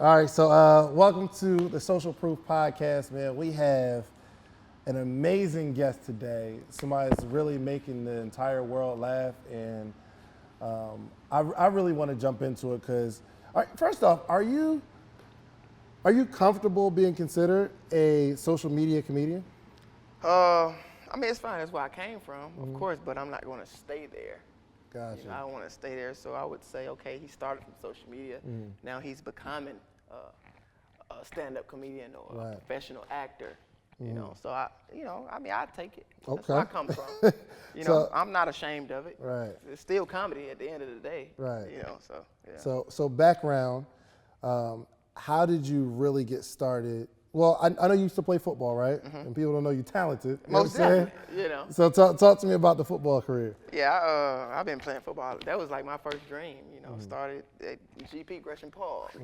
All right, so welcome to the Social Proof Podcast, man. We have an amazing guest today. Somebody that's really making the entire world laugh, and I really want to jump into it because, first off, are you comfortable being considered a social media comedian? I mean, it's fine. That's where I came from, of course, but I'm not going to stay there. Gotcha. I don't want to stay there, so I would say, okay, he started from social media. Now he's becoming a stand-up comedian or a professional actor. So I take it. That's where I come from. I'm not ashamed of it. Right. It's still comedy at the end of the day. Right. So yeah. So background, how did you really get started? Well, I know you used to play football, right? And people don't know you're talented. You Most know what I'm saying? definitely. So talk to me about the football career. Yeah, I've been playing football. That was like my first dream. Started at GP Gresham Park.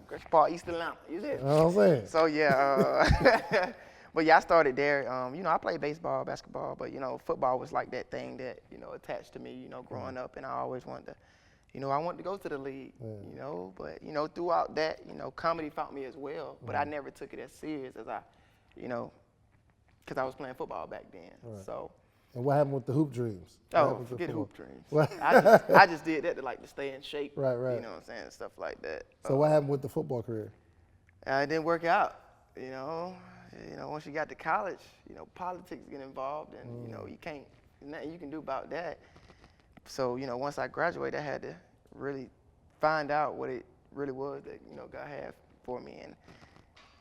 Gresham Park, East Atlanta. You see? You know what I'm saying? So yeah, but yeah, I started there. I played baseball, basketball, but football was like that thing that attached to me. Growing up, and I always wanted to. I wanted to go to the league, but, throughout that, comedy found me as well. But I never took it as serious as because I was playing football back then. Right. So. And what happened with the hoop dreams? Forget hoop dreams. I just did that to stay in shape. Right. You know what I'm saying? Stuff like that. So what happened with the football career? It didn't work out, once you got to college, politics get involved and, you can't, nothing you can do about that. So, once I graduated, I had to really find out what it really was that, God had for me. And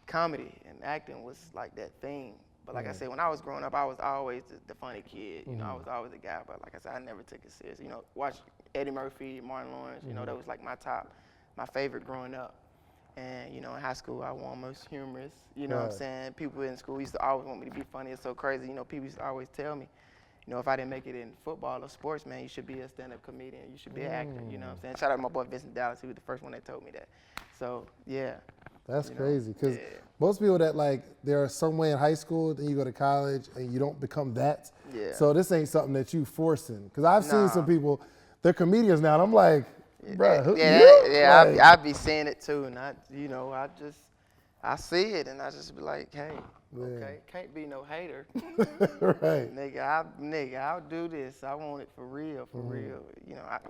comedy and acting was like that thing. But like I said, when I was growing up, I was always the funny kid. I was always the guy. But like I said, I never took it serious. Watch Eddie Murphy, Martin Lawrence, that was like my favorite growing up. And, in high school, I was most humorous. You know what I'm saying? People in school used to always want me to be funny. It's so crazy. People used to always tell me, if I didn't make it in football or sports, man, you should be a stand-up comedian. You should be an actor, you know what I'm saying? Shout out to my boy Vincent Dallas. He was the first one that told me that. So, yeah. That's crazy because most people that they're somewhere in high school, then you go to college and you don't become that. Yeah. So this ain't something that you forcing. Because I've seen some people, they're comedians now, and I'm like, bro, I be seeing it too. And I see it and I just be like, hey. Yeah. Okay, can't be no hater. Right. Nigga, I'll do this. I want it for real.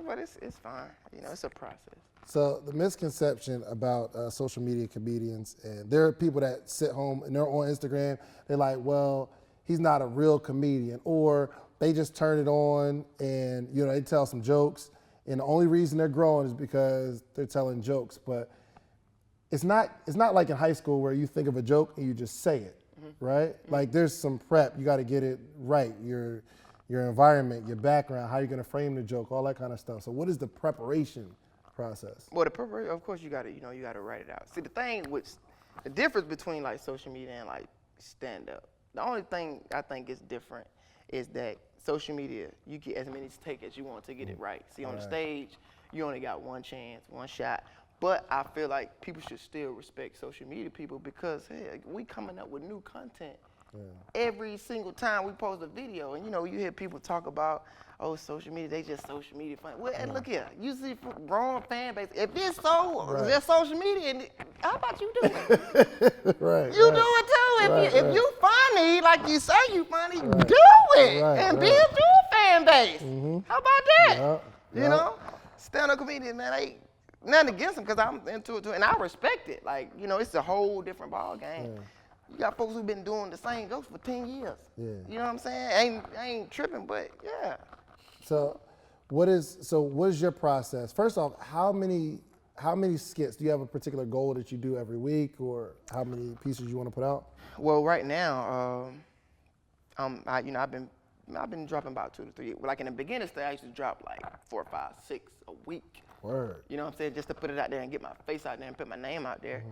But it's fine. It's a process. So the misconception about social media comedians, and there are people that sit home and they're on Instagram, they're like, well, he's not a real comedian, or they just turn it on and they tell some jokes, and the only reason they're growing is because they're telling jokes. But it's not like in high school where you think of a joke and you just say it. Right? Like there's some prep. You got to get it right. Your environment, your background, how you're going to frame the joke, all that kind of stuff. So what is the preparation process? Well, the preparation, of course, you got to write it out. See, the difference between social media and stand up, the only thing I think is different is that social media, you get as many takes as you want to get it right. See, on the stage, you only got one chance, one shot. But I feel like people should still respect social media people because, hey, we coming up with new content every single time we post a video. And, you hear people talk about, social media, they just social media fun. Well, look here, you see growing fan base. If it's just social media, how about you do it? Right. You do it too. If you funny, like you say you funny, do it and build your fan base. How about that? Stand-up comedian, man, nothing against them because I'm into it too, and I respect it. It's a whole different ball game. You got folks who've been doing the same jokes for 10 years. Yeah. You know what I'm saying? Ain't tripping, but yeah. So what is your process? First off, how many skits? Do you have a particular goal that you do every week, or how many pieces you want to put out? Well, right now, I've been dropping about 2 to 3. Like in the beginning stage, I used to drop 4, 5, 6 a week. Word. You know what I'm saying? Just to put it out there and get my face out there and put my name out there.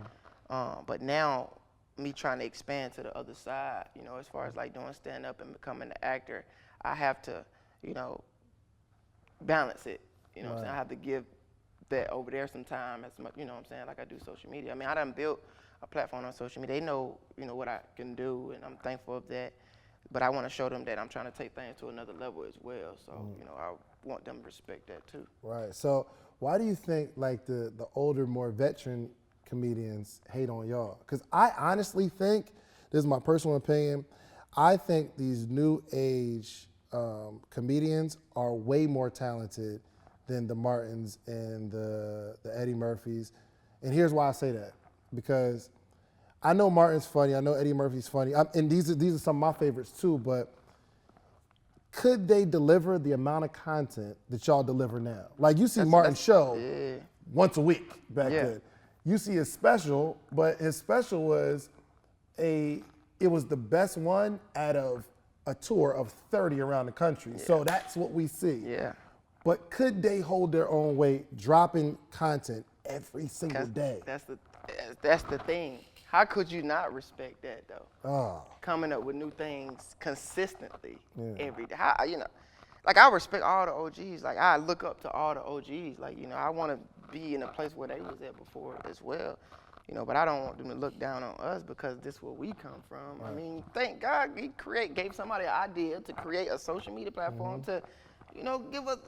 But now, me trying to expand to the other side, as far as doing stand-up and becoming an actor, I have to, balance it. You know what I'm saying? I have to give that over there some time as much, what I'm saying, like I do social media. I mean, I done built a platform on social media. They know, what I can do, and I'm thankful of that. But I want to show them that I'm trying to take things to another level as well. So, I want them to respect that too. Right. So why do you think the older, more veteran comedians hate on y'all. Because I honestly think, this is my personal opinion, I think these new age comedians are way more talented than the Martins and the Eddie Murphys. And here's why I say that. Because I know Martin's funny, I know Eddie Murphy's funny, and these are some of my favorites too, but could they deliver the amount of content that y'all deliver now? Like you see Martin's show once a week back then. You see his special, but his special was it was the best one out of a tour of 30 around the country. So that's what we see. Yeah. But could they hold their own weight, dropping content every single day? That's the thing. How could you not respect that though? Coming up with new things consistently every day. How, like I respect all the OGs. Like I look up to all the OGs. Like, I want to be in a place where they was at before as well. But I don't want them to look down on us because this is where we come from. Right. I mean, thank God he gave somebody an idea to create a social media platform to, give us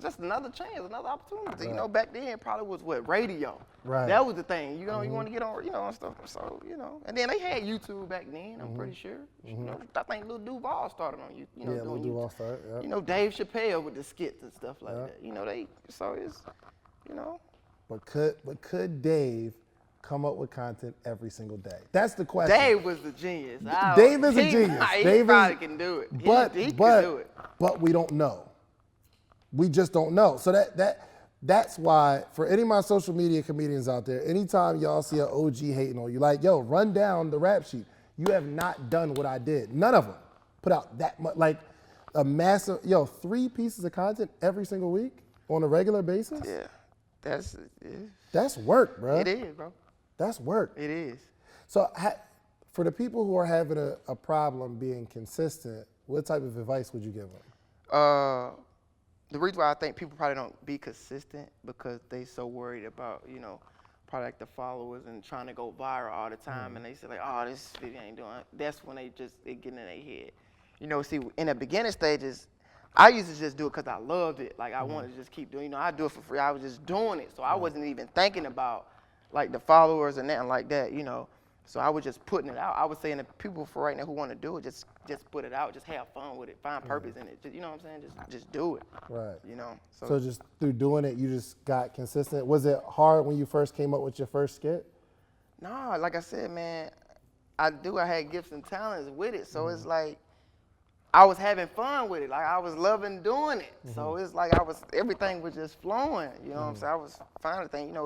just another chance, another opportunity. Right. Back then it probably was radio. Right. That was the thing. You want to get on, and stuff. So, and then they had YouTube back then. I'm pretty sure. I think Lil Duval started on YouTube. Yeah, Lil Duval started. Yeah. Dave Chappelle with the skits and stuff like that. But could Dave come up with content every single day? That's the question. Dave was the genius. Dave is a genius. He probably can do it. He can do it. But we don't know. We just don't know. So that's why, for any of my social media comedians out there, anytime y'all see an OG hating on you, like, yo, run down the rap sheet. You have not done what I did. None of them put out that much, like a massive, 3 pieces of content every single week on a regular basis? Yeah. That's work, bro. It is, bro. That's work. It is. So for the people who are having a problem being consistent, what type of advice would you give them? The reason why I think people probably don't be consistent because they so worried about, probably like the followers and trying to go viral all the time. And they say like, oh, this video ain't doing it. That's when they get in their head. See, in the beginning stages, I used to just do it because I loved it. Like I wanted to just keep doing, I do it for free. I was just doing it. So I wasn't even thinking about like the followers and nothing like that, So I was just putting it out. I was saying to people for right now who want to do it, just put it out, just have fun with it, find purpose in it. Just, what I'm saying? Just do it. Right. So just through doing it, you just got consistent. Was it hard when you first came up with your first skit? No, like I said, man, I had gifts and talents with it. So it's like I was having fun with it. Like I was loving doing it. So it's like everything was just flowing. What I'm saying? I was finding things,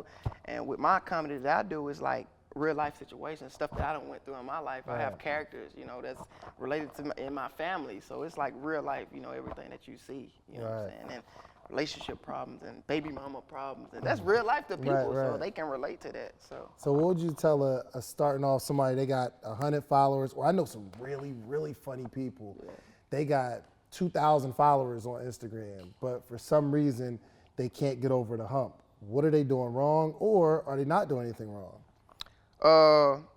And with my comedy that I do is like real life situations, stuff that I done went through in my life. Right. I have characters, that's related to in my family. So it's like real life, everything that you see. You know what I'm saying? And relationship problems and baby mama problems. And that's real life to people, so they can relate to that. So what would you tell a starting off somebody, they got 100 followers, or I know some really, really funny people. Yeah. They got 2,000 followers on Instagram, but for some reason they can't get over the hump. What are they doing wrong, or are they not doing anything wrong?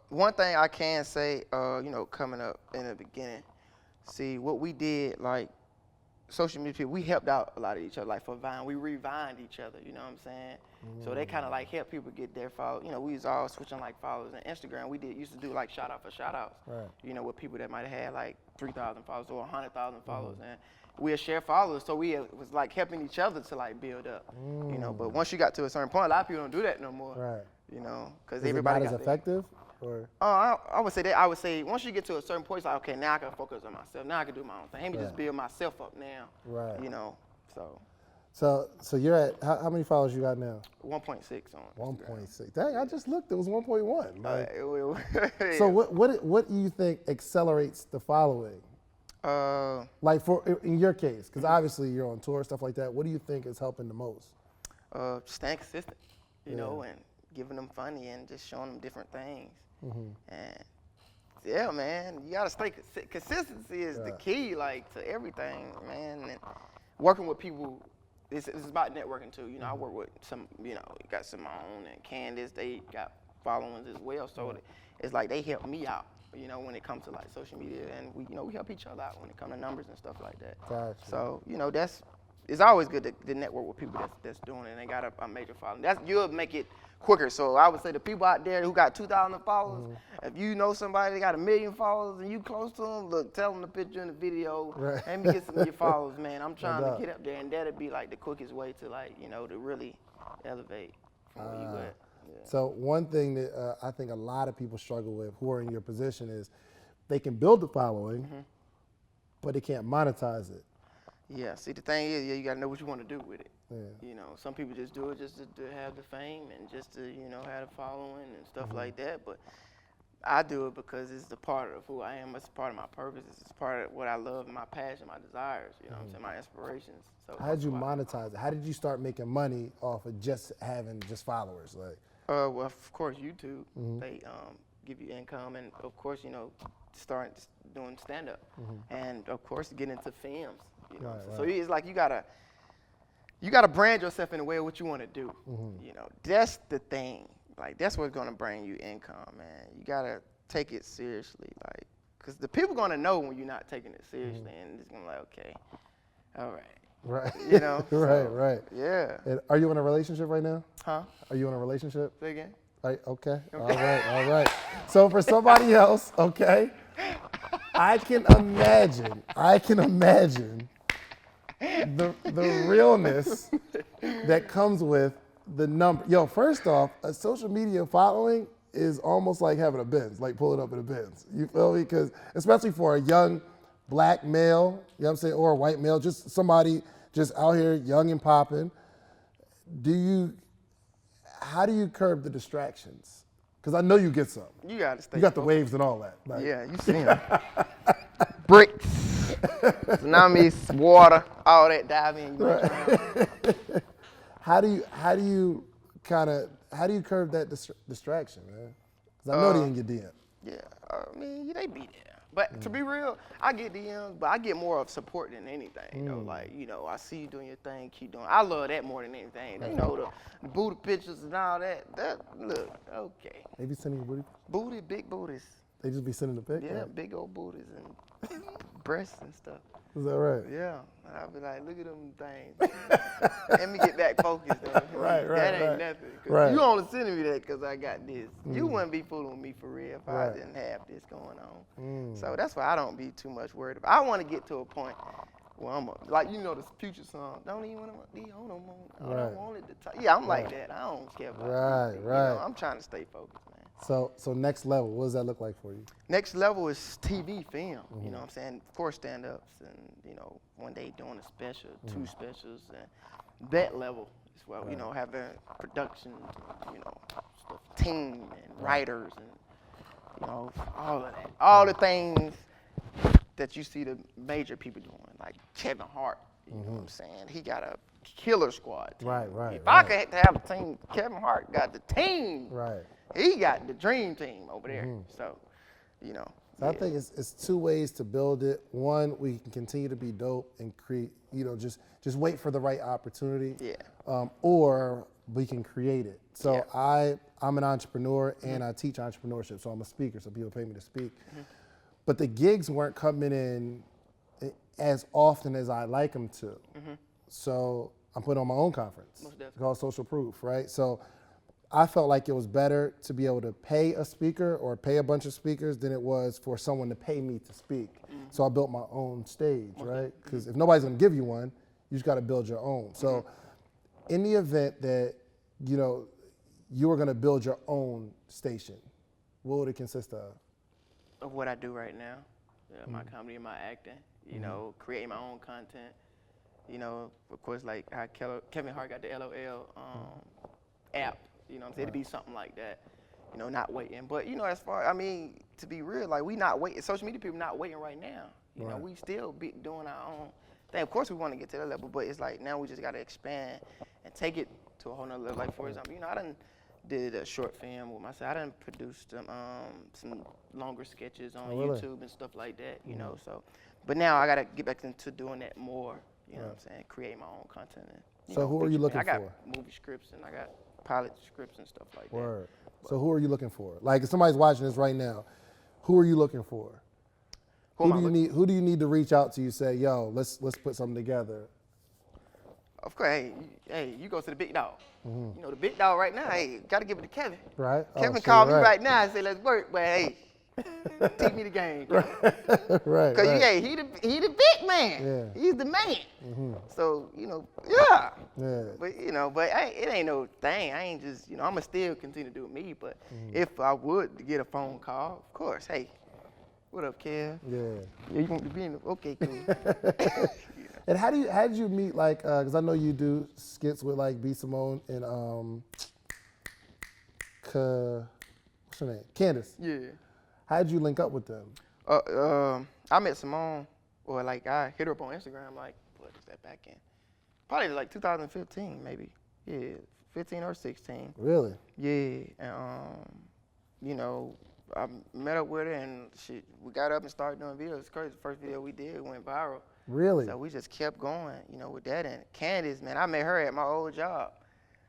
One thing I can say, coming up in the beginning, see what we did, like social media people, we helped out a lot of each other. Like for Vine, we revined each other, you know what I'm saying? So they kind of like help people get their followers. We was all switching like followers. And Instagram, we used to do like shout out for shout outs, with people that might have had like 3,000 followers or 100,000 followers. And we'll share followers, so we was like helping each other to like build up, But once you got to a certain point, a lot of people don't do that no more, because everybody got effective. Or? I would say that. I would say once you get to a certain point, it's like, okay, now I can focus on myself. Now I can do my own thing. Let me just build myself up now. Right. So you're at how many followers you got now? 1.6 on. 1.6. Dang, I just looked. It was 1.1. Like, so what do you think accelerates the following? Like in your case, because obviously you're on tour, stuff like that. What do you think is helping the most? Staying consistent, and giving them funny and just showing them different things. And yeah, man, you gotta stay consistency is the key, like to everything, man. And working with people, it's about networking too. I work with some, got some of my own, and Candace, they got followings as well. So it's like they help me out, when it comes to like social media, and we help each other out when it comes to numbers and stuff like that. Gotcha. So it's always good to network with people that's doing it and they got a major following. You'll make it quicker. So I would say the people out there who got 2,000 followers, if you know somebody that got 1 million followers and you close to them, look, tell them the picture in the video. Right. Let me get some of your followers, man. I'm trying No to get up there, and that'd be like the quickest way to like, to really elevate from where you at. Yeah. So one thing that I think a lot of people struggle with who are in your position is they can build the following, but they can't monetize it. Yeah, see, the thing is, you got to know what you want to do with it. Yeah. Some people just do it just to have the fame and just to, have the following and stuff like that. But I do it because it's a part of who I am. It's part of my purpose. It's part of what I love, my passion, my desires, what I'm saying, my inspirations. So How did you monetize it? How did you start making money off of just having followers? Like, well, of course, YouTube, they give you income. And, of course, start doing stand-up. And, of course, get into films. So it's like you gotta brand yourself in a way of what you want to do. That's the thing. Like that's what's gonna bring you income, man. You gotta take it seriously, like, cause the people gonna know when you're not taking it seriously, and it's gonna be like, okay, all right, right, right. Yeah. And are you in a relationship right now? Huh? Are you in a relationship? Say again. Okay. All right. So for somebody else, okay, I can imagine the realness that comes with the number. Yo, first off, a social media following is almost like having a Benz, like pulling up in a Benz. You feel me? Because especially for a young black male, you know what I'm saying, or a white male, just somebody just out here young and popping. How do you curb the distractions? Because I know you get some. You gotta stay. You got the waves and all that. Like, yeah, you see them. Bricks, tsunamis, water, all that diving. How do you curb that distraction, man? Because I know they in your DM. Yeah, I mean, they be there. But to be real, I get DMs, but I get more of support than anything. Like, I see you doing your thing, keep doing it. I love that more than anything. The booty pictures and all that. Look, okay. They be sending you booty? Booty, big booties. They just be sending the pic? Yeah, big old booties and breasts and stuff. Is that right? Yeah. And I'll be like, look at them things. Let me get back focused. Right. That ain't nothing. Right. You only sending me that because I got this. You wouldn't be fooling with me for real if I didn't have this going on. So that's why I don't be too much worried about it. I want to get to a point where I'm like, the Future song, don't even want to be on no more. I don't want it to talk. Yeah, I'm like that. I don't care about it. I'm trying to stay focused, man. So next level, what does that look like for you? Next level is TV, film. You know what I'm saying? Of course, stand-ups and, one day doing a special, 2 specials, and that level as well. Having production, stuff, team and writers and, all of that. All the things that you see the major people doing, like Kevin Hart. You know what I'm saying? He got a killer squad team. Right. If I could have a team, Kevin Hart got the team. Right. He got the dream team over there. So, So I think it's 2 ways to build it. One, we can continue to be dope and create, just wait for the right opportunity. Yeah. Or we can create it. So Yeah. I'm an entrepreneur and I teach entrepreneurship. So I'm a speaker, so people pay me to speak. But the gigs weren't coming in as often as I like them to. So I'm putting on my own conference. It's called Social Proof, right? So I felt like it was better to be able to pay a speaker or pay a bunch of speakers than it was for someone to pay me to speak. So I built my own stage, right? Because if nobody's gonna give you one, you just gotta build your own. So in the event that, you were gonna build your own station, what would it consist of? Of what I do right now, my comedy and my acting, creating my own content. Of course, like how Kevin Hart got the LOL app. It'd be something like that. Not waiting. But as far, to be real, like we not waiting. Social media people not waiting right now. We still be doing our own thing. Of course, we want to get to that level, but it's like now we just got to expand and take it to a whole nother level. Like for example, I done did a short film with myself. I done produced some longer sketches on YouTube and stuff like that. So, but now I got to get back into doing that more. You know what I'm saying? Create my own content. And, so who are you looking for? I got movie scripts and I got pilot scripts and stuff like that. So who are you looking for? Like if somebody's watching this right now, who are you looking for? Who do you need to reach out to you? Say, yo, let's put something together. of course, hey, you go to the big dog. You know, the big dog right now, hey, got to give it to Kevin. Right. Kevin shit, called me right now and said, let's work, but hey, teach me the game. Right. Because, hey, he the big man. Yeah. He's the man. So, you know, yeah. Yeah. But, you know, it ain't no thing. I ain't just, you know, I'm going to still continue to do me. But if I would get a phone call, of course, hey, what up, Kev? Yeah. Yeah, you want to be in the, okay, cool. And how did you meet, like, because I know you do skits with, like, B. Simone and, what's her name? Candace. Yeah. How did you link up with them? I met Simone, or like I hit her up on Instagram, like, what is that back in? Probably like 2015, maybe. Yeah, 15 or 16. Really? Yeah, and you know, I met up with her and we got up and started doing videos. It's crazy. The first video we did went viral. Really? So we just kept going, you know, with that. And Candace, man, I met her at my old job.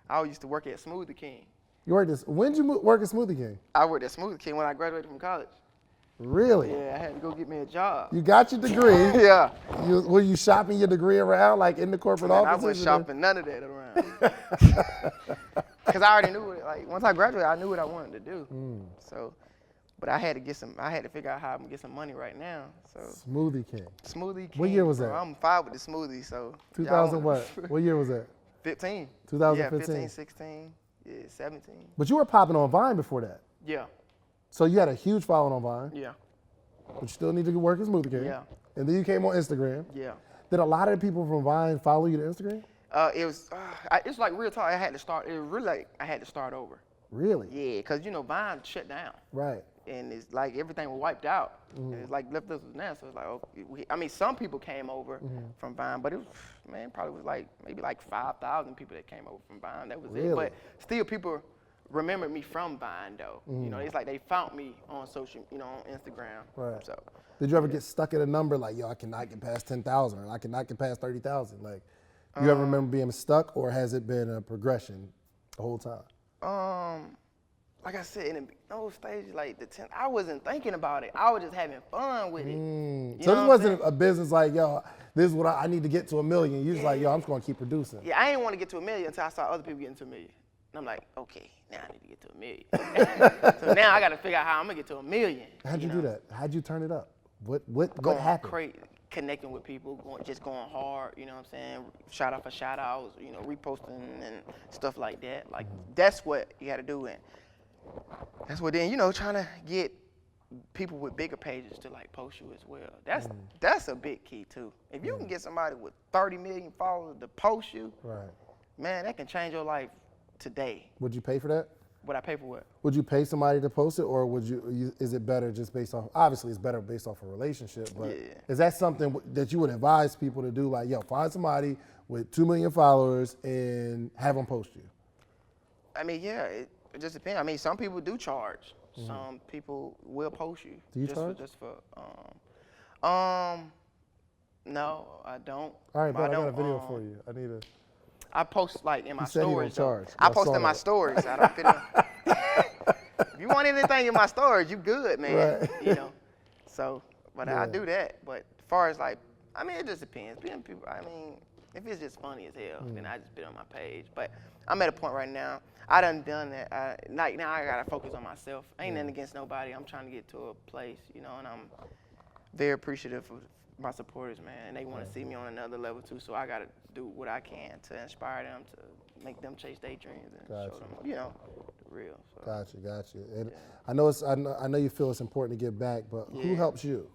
I used to work at Smoothie King. You worked this? When did you work at Smoothie King? I worked at Smoothie King when I graduated from college. Really? Yeah, I had to go get me a job. You got your degree. Yeah. Were you shopping your degree around, like in the corporate Man, offices? I wasn't shopping none of that around. Because I already knew it. Like, once I graduated, I knew what I wanted to do. So, but I had to figure out how I'm gonna get some money right now. So Smoothie King. Smoothie King. What year was bro, that? I'm 5 with the smoothie, so 2000 what? What year was that? 15. 2015. Yeah, 15, 16, yeah, 17. But you were popping on Vine before that. Yeah, So you had a huge following on Vine, yeah, but you still need to work at Smoothie King. Yeah. And then you came on Instagram. yeah. Did a lot of the people from Vine follow you to Instagram? It's like real talk. I had to start. It was really like I had to start over. Really? Yeah, because you know Vine shut down. Right. And it's like everything was wiped out. And it's like left us with now. So it's like, I mean, some people came over from Vine, but it was, man, probably was like maybe like 5,000 people that came over from Vine. That was Really? it. But still, people remembered me from Vine though. You know, it's like they found me on social, you know, on Instagram. Right. So Did you ever get stuck at a number like, yo, I cannot get past 10,000 or I cannot get past 30,000? Like, you ever remember being stuck, or has it been a progression the whole time? like I said, in those stages, like the 10, I wasn't thinking about it. I was just having fun with it. You So know this what I'm wasn't saying? a business like, yo, this is what I need to get to $1 million. You just like, yo, I'm just gonna keep producing. Yeah, I didn't want to get to $1 million until I saw other people getting to $1 million. And I'm like, okay, now I need to get to $1 million. So now I got to figure out how I'm gonna get to $1 million. How'd you do that? How'd you turn it up? What Going happened? crazy, connecting with people, just going hard. You know what I'm saying? Shout out for shout outs, you know, reposting and stuff like that. Like that's what you got to do, and that's what then, you know, trying to get people with bigger pages to like post you as well. That's a big key too. If you can get somebody with 30 million followers to post you, Right. man, that can change your life today. Would you pay for that? Would I pay for what? Would you pay somebody to post it, or is it better just based off, obviously it's better based off a relationship, but Yeah. is that something that you would advise people to do? Like, yo, find somebody with 2 million followers and have them post you. I mean, yeah, it just depends. I mean, some people do charge. Some people will post you. Do you charge? No, I don't. All right, But bro, I got a video for you. I need a. I post like in my said he don't stories. though. charge. I I post saw in my that. stories. I don't fit in. If you want anything in my stories, you good, man. Right. You know. So, but I Yeah. do that. But as far as like, I mean, it just depends. Being people, I mean, if it's just funny as hell, then I just put it on my page. But I'm at a point right now. I done that. Like now, I gotta focus on myself. I ain't nothing against nobody. I'm trying to get to a place, you know, and I'm very appreciative of my supporters, man, and they want to see me on another level too. So I gotta do what I can to inspire them, to make them chase their dreams and show them, you know, the real. So. Gotcha. And I know you feel it's important to give back, but who Yeah. helps you?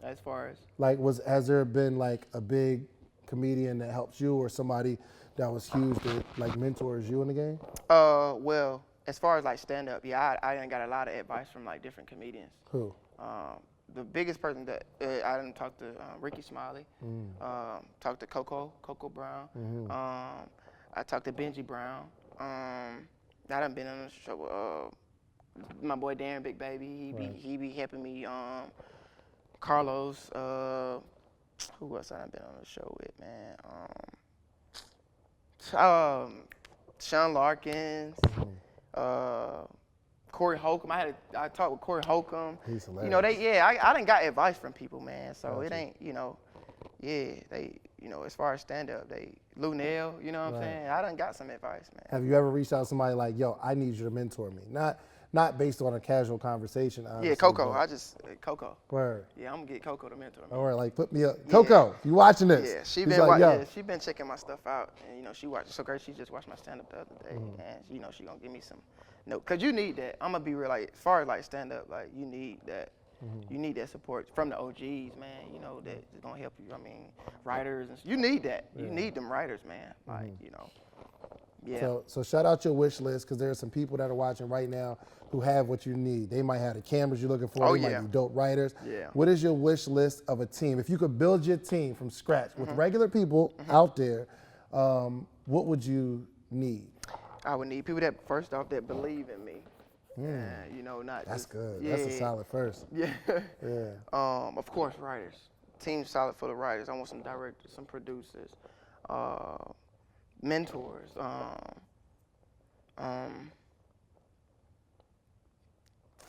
As far as Like, has there been like a big comedian that helps you, or somebody that was huge that like mentors you in the game? well, as far as like stand up, yeah, I done got a lot of advice from like different comedians. Who? The biggest person that I done talked to Ricky Smiley, talked to Coco Brown, I talked to Benji Brown. I done been on the show. My boy Darren Big Baby, he be helping me. Carlos, who else I done been on the show with, man? Sean Larkins, Corey Holcomb. I talked with Corey Holcomb. He's hilarious. You know, I done got advice from people, man. So Gotcha. it ain't, you know, yeah, you know, as far as stand-up, Lou Nail, you know what I'm saying? I done got some advice, man. Have you ever reached out to somebody like, yo, I need you to mentor me? Not based on a casual conversation, obviously. Yeah, Coco. Coco. Word. Yeah, I'm gonna get Coco to mentor me. All right, like put me up. Coco, you watching this? Yeah, she been checking my stuff out, and you know she watched. So great, she just watched my stand-up the other day, and you know she gonna give me some notes. Cause you need that. I'm gonna be real, like as far as like stand-up, like you need that. You need that support from the OGs, man. You know that is gonna help you. I mean, writers, and you need that. You need them writers, man. Like you know. Yeah. So shout out your wish list, because there are some people that are watching right now who have what you need. They might have the cameras you're looking for. They might be dope writers. Yeah. What is your wish list of a team? If you could build your team from scratch with regular people out there, what would you need? I would need people that, first off, that believe in me. And, you know, not That's just, good. Yeah, That's a solid first. Yeah. Yeah. Of course, writers. Team solid for the writers. I want some directors, some producers, mentors.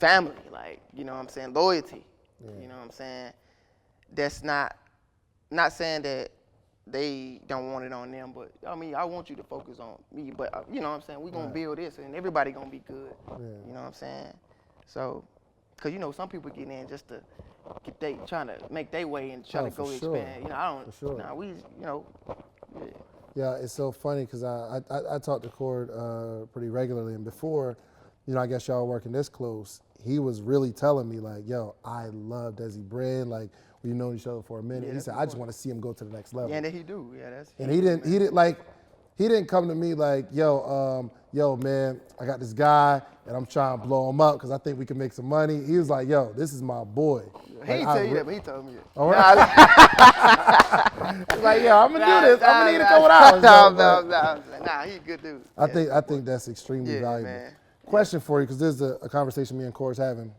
Family, like, you know what I'm saying, loyalty. You know what I'm saying? That's not saying that they don't want it on them, but I mean, I want you to focus on me, but you know what I'm saying? We're going to build this and everybody going to be good. You know what I'm saying? So, because you know, some people get in just to trying to make their way and try to go expand. You know, I don't, nah, we, you know, Yeah, it's so funny because I talk to Cord pretty regularly, and before, you know, I guess y'all working this close, he was really telling me like, yo, I love Desi Bread, like we've known each other for a minute. He said, I just want to see him go to the next level. Yeah, and he do. Yeah, that's. And he didn't come to me like, yo, man, I got this guy and I'm trying to blow him up because I think we can make some money. He was like, yo, this is my boy. He didn't tell you that, but he told me that. All right. He's like, yo, I'm gonna do this. I'm gonna need a couple hours. Nah, he's a good dude. I think that's extremely valuable. Man. Question for you, because this is a conversation me and Corey's having.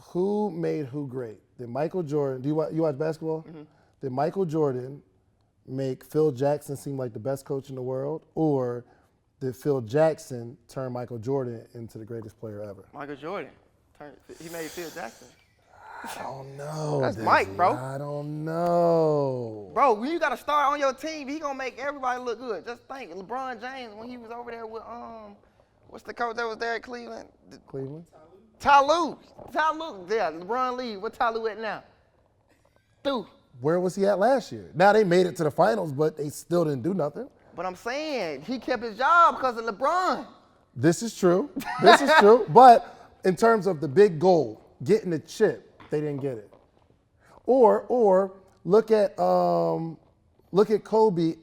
Who made who great? Did Michael Jordan? You watch basketball? Did Michael Jordan make Phil Jackson seem like the best coach in the world, or did Phil Jackson turn Michael Jordan into the greatest player ever? Michael Jordan. He made Phil Jackson. I don't know. That's Desi. Mike, bro. I don't know. Bro, when you got a star on your team, he gonna make everybody look good. Just think, LeBron James, when he was over there with what's the coach that was there at Cleveland? Cleveland? Ty Lue. Yeah, LeBron Lee. What Ty Lue at now? Where was he at last year? Now they made it to the finals, but they still didn't do nothing. But I'm saying, he kept his job because of LeBron. This is true. This is true. But in terms of the big goal, getting the chip, they didn't get it. Or look at Kobe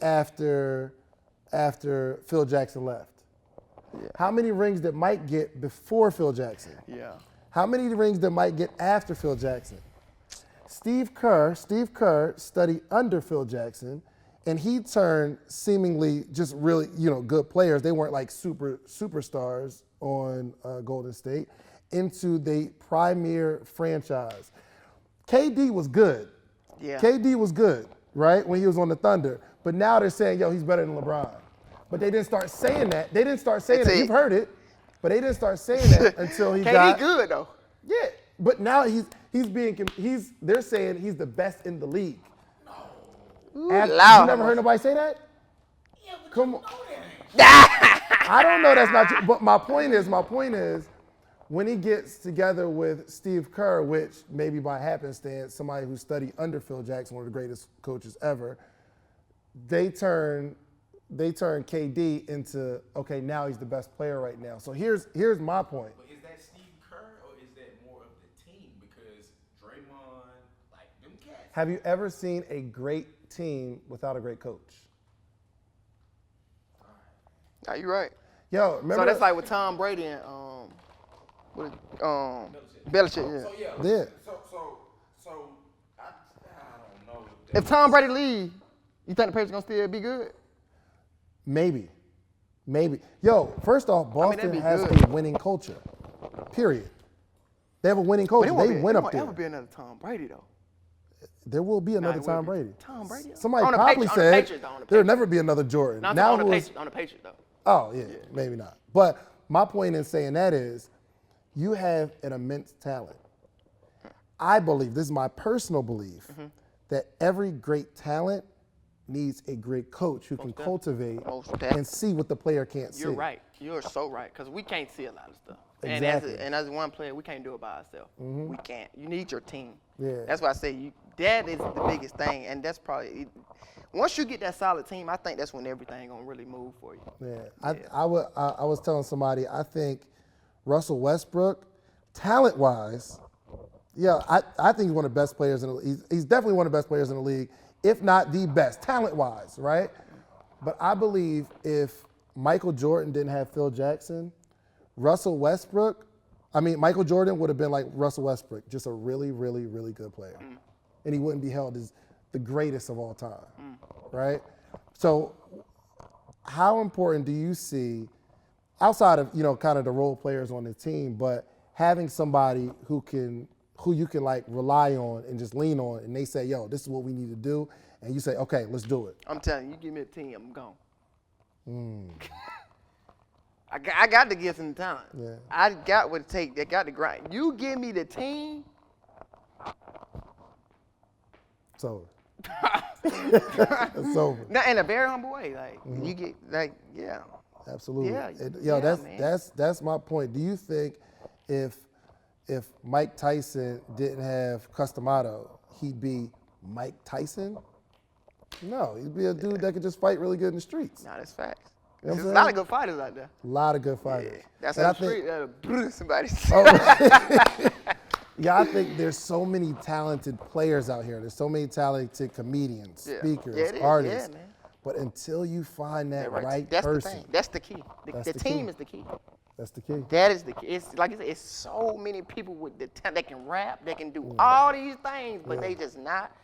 after Phil Jackson left. Yeah. How many rings did Mike get before Phil Jackson? Yeah. How many rings did Mike get after Phil Jackson? Steve Kerr studied under Phil Jackson, and he turned seemingly just really, good players. They weren't like superstars on Golden State into the premier franchise. KD was good. Yeah. KD was good, right, when he was on the Thunder. But now they're saying, yo, he's better than LeBron. But they didn't start saying that. You've heard it, but they didn't start saying that until he got. KD good though. Yeah, but now they're saying he's the best in the league. Ooh, you never heard nobody say that? Yeah, but Come you on. know that. I don't know that's not true. But my point is, when he gets together with Steve Kerr, which maybe by happenstance, somebody who studied under Phil Jackson, one of the greatest coaches ever, they turn KD into, okay, now he's the best player right now. So here's my point. But is that Steve Kerr or is that more of the team? Because Draymond, like them cats. Have you ever seen a great team without a great coach? Nah, you're right. Yo, remember? So that's like with Tom Brady and Belichick. Yeah. Yeah. So I don't know. If Tom Brady leave, you think the Patriots gonna still be good? Maybe. Yo, first off, Boston that'd be has good. a winning culture. Period. They have a winning culture. They went up there. There won't be another Tom Brady though. There will be another it Tom will be. Brady. Tom Brady? Somebody On the probably Patriots, said on the there'll Patriots. never be another Jordan. Not Now on the who is- Patriots, on the Patriots though. Oh, yeah, maybe not. But my point in saying that is you have an immense talent. I believe, this is my personal belief, that every great talent needs a great coach who can cultivate Most and definitely. see what the player can't see. You're right. You're so right. Because we can't see a lot of stuff. Exactly. And as one player, we can't do it by ourselves. We can't. You need your team. Yeah. That's why I say that is the biggest thing. And that's probably, once you get that solid team, I think that's when everything going to really move for you. Yeah. I was telling somebody, I think Russell Westbrook, talent-wise, yeah, I think he's one of the best players in the league. He's definitely one of the best players in the league, if not the best, talent-wise, right? But I believe if Michael Jordan didn't have Phil Jackson, Michael Jordan would have been like Russell Westbrook, just a really, really, really good player. And he wouldn't be held as the greatest of all time, right? So how important do you see, outside of, kind of the role players on the team, but having somebody who you can like rely on and just lean on, and they say, yo, this is what we need to do, and you say, okay, let's do it. I'm telling you, you give me a team, I'm gone. I got the gifts and the talent. Yeah. I got what it takes. I got the grind. You give me the team. It's over. It's over. Now, in a very humble way, like you get, yeah. Absolutely. Yeah, that's my point. Do you think if Mike Tyson didn't have Customato, he'd be Mike Tyson? No, he'd be a dude that could just fight really good in the streets. Nah, that's facts. You know There's what a I'm lot of good fighters out there. A lot of good fighters. That's And on I the think- street. That'll somebody. Yeah, I think there's so many talented players out here. There's so many talented comedians, Yeah. speakers, Yeah, it is. artists. Yeah, man. But until you find that right That's person, the thing. That's the key. That's The the team key. is the key. that's the key. That is the key. It's like I said, it's so many people with the talent. They can rap, they can do all these things, but they just not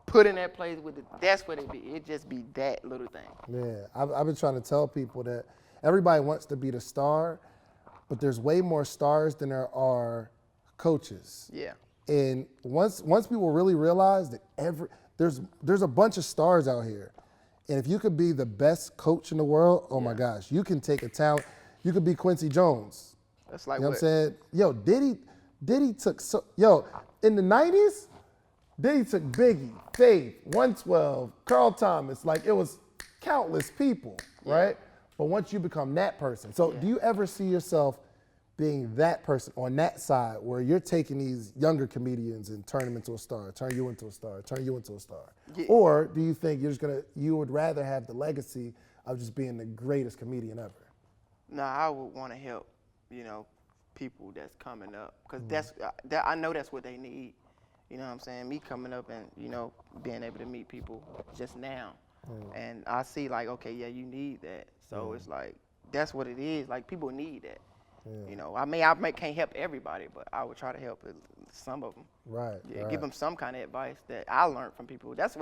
put in that place with it. That's what it be. It just be that little thing. Yeah, I've been trying to tell people that everybody wants to be the star, but there's way more stars than there are coaches. Yeah. And once people really realize that there's a bunch of stars out here, and if you could be the best coach in the world, oh my gosh, you can take a talent. You could be Quincy Jones. That's like You know what? what I'm saying? Yo, Diddy took in the 90s, Diddy took Biggie, Faith, 112, Carl Thomas. Like, it was countless people, right? But once you become that person, so do you ever see yourself being that person on that side where you're taking these younger comedians and turn them into a star, turn you into a star, turn you into a star? Yeah. Or do you think you would rather have the legacy of just being the greatest comedian ever? No, I would want to help, people that's coming up, because I know that's what they need. You know what I'm saying? Me coming up and being able to meet people just now, and I see like, okay, yeah, you need that. So it's like that's what it is. Like, people need that. I can't help everybody, but I would try to help some of them. Right. Yeah, right. give them some kind of advice that I learned from people. That's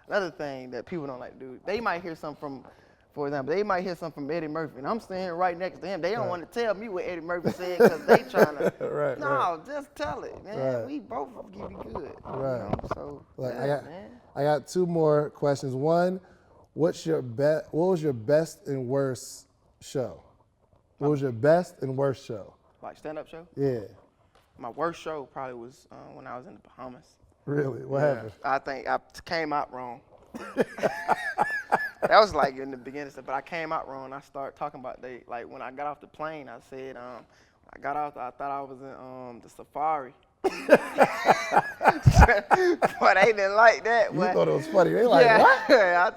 another thing that people don't like to do. They might hear something for example, they might hear something from Eddie Murphy, and I'm standing right next to him. They don't want to tell me what Eddie Murphy said because they trying to. Right. Just tell it, man. Right. We both will give you good. Right. So, Look, man. I got two more questions. One, what was your best and worst show? What was your best and worst show? Like stand-up show? Yeah. My worst show probably was when I was in the Bahamas. Really? What happened? I think I came out wrong. That was like in the beginning stuff, but I came out wrong. I started talking about like when I got off the plane, I said I got off. I thought I was in the safari. But they didn't like that. You thought it was funny. They like, what?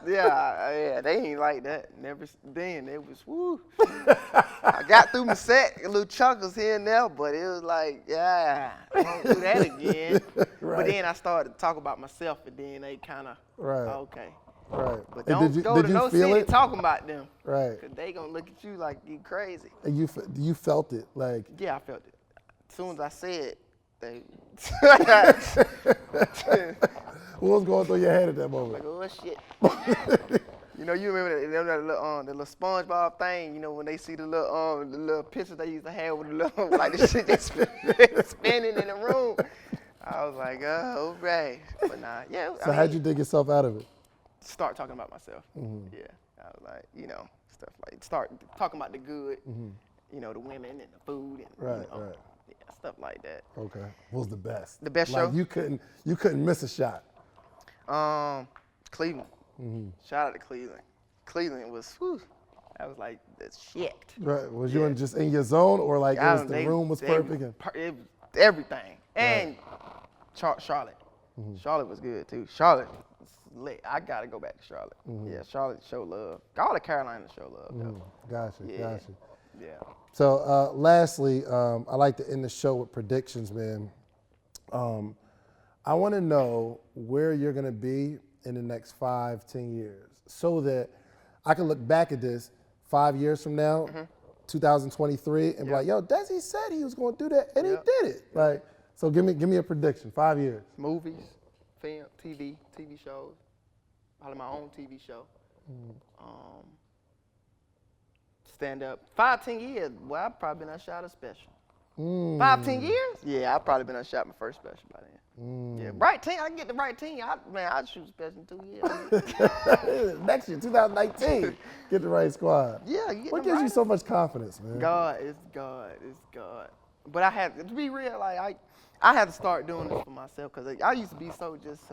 Yeah, they ain't like that. Never then. It was woo. I got through my set, little chuckles here and there, but it was like, I won't do that again. Right. But then I started to talk about myself, and then they kind of, Right. okay. Right. But And don't go to no feel city it? talking about them. Right. Because they going to look at you like you crazy. And you felt it, like. Yeah, I felt it. As soon as I said, they What was going through your head at that moment? like, oh, shit. You remember the little SpongeBob thing, when they see the little pictures they used to have with the little, like the shit that's spinning in the room. I was like, oh, right. But nah, yeah. So how'd you dig yourself out of it? Start talking about myself. Yeah. I was like, stuff like, start talking about the good, the women and the food and, Right. yeah, stuff like that. Okay. What was the best? The best like show? You couldn't miss a shot. Cleveland. Shout out to Cleveland. Cleveland was, whew, that was like the shit. Right. Was you just in your zone, or like the room was perfect? It was everything. And Charlotte. Charlotte was good too. Charlotte was lit. I gotta go back to Charlotte. Yeah, Charlotte show love. All the Carolinas show love though. Gotcha. Yeah. So lastly, I like to end the show with predictions, man. I want to know where you're going to be in the next 5-10 years, so that I can look back at this 5 years from now, 2023, and be like, yo, Desi said he was going to do that, and he did it. Like, so give me a prediction. 5 years. Movies, film, TV shows. Probably my own TV show. Stand up. 5-10 years. Well, I've probably been unshot a special. 5-10 years? Yeah, I've probably been unshot my first special by then. Yeah, right team. I can get the right team. I'd shoot special in 2 years. Next year, 2019, get the right squad. Yeah, you get What them gives you right. so much confidence, man? God, it's God. But I had to be real. Like I had to start doing this for myself, because I used to be so just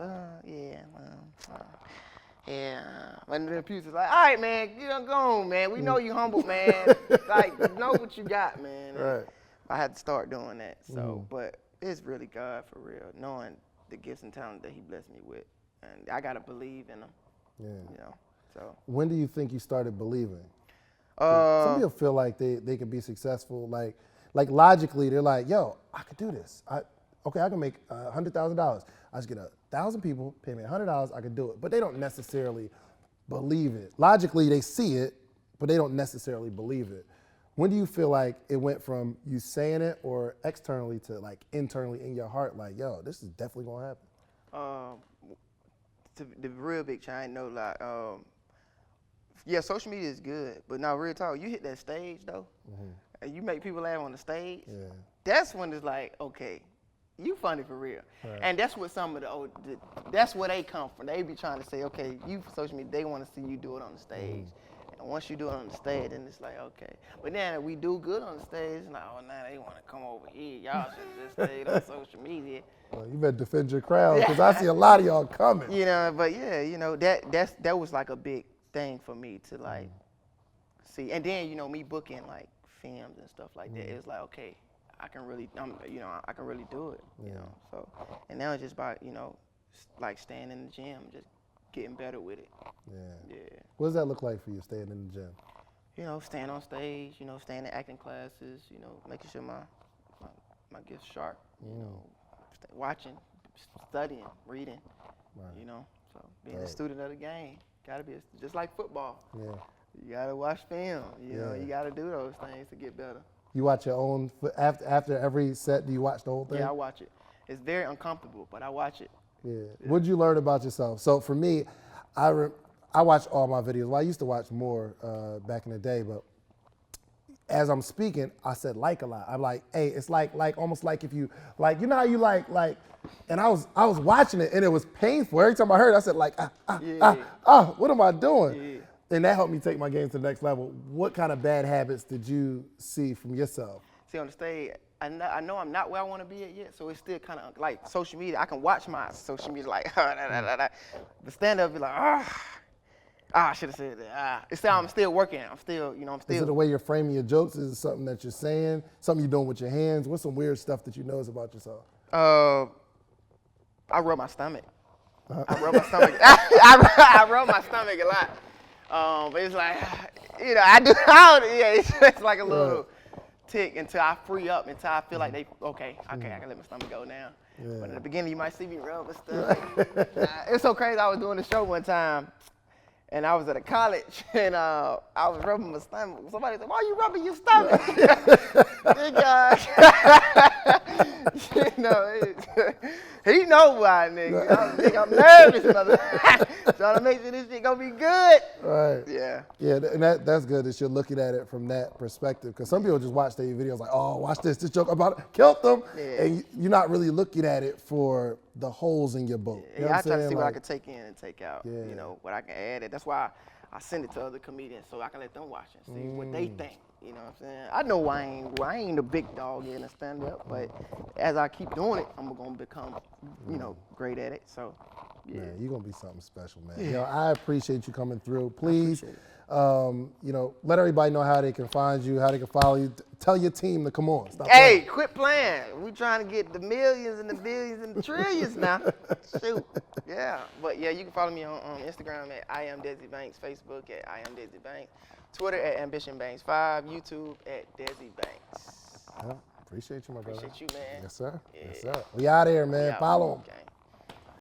When the producers like, all right, man, you done gone, man. We know you humble, man. Like, know what you got, man. Right. I had to start doing that. So, but it's really God for real, knowing the gifts and talent that He blessed me with, and I gotta believe in Him. Yeah. You know. So. When do you think you started believing? Some people feel like they can be successful. Like logically, they're like, yo, I could do this. I can make $100,000. I just get 1,000 people, pay me $100, I could do it. But they don't necessarily believe it. Logically, they see it, but they don't necessarily believe it. When do you feel like it went from you saying it or externally to like internally in your heart, like, yo, this is definitely gonna happen? The real big change, no lie. Yeah, social media is good, but now real talk, you hit that stage though, and you make people laugh on the stage. Yeah. That's when it's like, okay, you funny for real. Right. And that's what some of that's where they come from. They be trying to say, okay, you for social media, they want to see you do it on the stage. And once you do it on the stage, then it's like, okay. But then if we do good on the stage, it's like, oh, now they want to come over here. Y'all should just stay on social media. Well, you better defend your crowd, because I see a lot of y'all coming. You know, but yeah, you know, that was like a big thing for me to like see. And then, you know, me booking like films and stuff like that, it's like, okay, I can really, I can really do it, you know. So, and now it's just about, you know, like staying in the gym, just getting better with it. Yeah. Yeah. What does that look like for you, staying in the gym? You know, staying on stage, you know, staying in acting classes, you know, making sure my gift's sharp, you know, watching, studying, reading, you know. So being a student of the game, gotta be just like football. Yeah. You gotta watch film. You know, you gotta do those things to get better. You watch your own after every set. Do you watch the whole thing? Yeah, I watch it. It's very uncomfortable, but I watch it. Yeah. What did you learn about yourself? So for me, I watch all my videos. Well, I used to watch more back in the day, but as I'm speaking, I said like a lot. I'm like, hey, it's like almost like if you like, you know how you like, and I was watching it and it was painful. Every time I heard it, I said like, what am I doing? Yeah. And that helped me take my game to the next level. What kind of bad habits did you see from yourself? See, on the stage, I know I'm not where I want to be at yet, so it's still kind of like social media. I can watch my social media like, the stand-up be like, I should have said that. It's still, I'm still working. I'm still. Is it the way you're framing your jokes? Is it something that you're saying? Something you're doing with your hands? What's some weird stuff that you notice about yourself? I rub my stomach. I rub my stomach. I rub my stomach a lot. But it's like, you know, it's like a little tick until I free up, until I feel like I can let my stomach go now. Yeah. But at the beginning, you might see me rub my stomach. It's so crazy. I was doing a show one time, and I was at a college, and I was rubbing my stomach. Somebody said, "Why are you rubbing your stomach?" Big guy. You know, he know why, nigga. I'm nervous, mother. Trying to make sure this shit gonna be good. Right. Yeah. Yeah, and that's good that you're looking at it from that perspective. Because some people just watch their videos like, oh, watch this joke about it, killed them. Yeah. And you're not really looking at it for the holes in your boat. You know I try to see like, what I can take in and take out. Yeah. You know, what I can add it. That's why I send it to other comedians so I can let them watch and see what they think. You know what I'm saying? I know I ain't the big dog in a stand-up, but as I keep doing it, I'm gonna become, great at it. So, Yeah. Man, you're gonna be something special, man. You know, I appreciate you coming through. Please, appreciate you know, let everybody know how they can find you, how they can follow you. Tell your team to come on. Stop Hey, playing. quit playing. We trying to get the millions and the billions and the trillions now. Shoot. Yeah. But yeah, you can follow me on Instagram at I am Desi Banks, Facebook at I am Desi Banks, Twitter at Ambition Banks 5, YouTube at Desi Banks. Yeah, appreciate you, my brother. Appreciate you, man. Yes, sir. Yeah. Yes, sir. We out here, man. out. Follow him. Gang.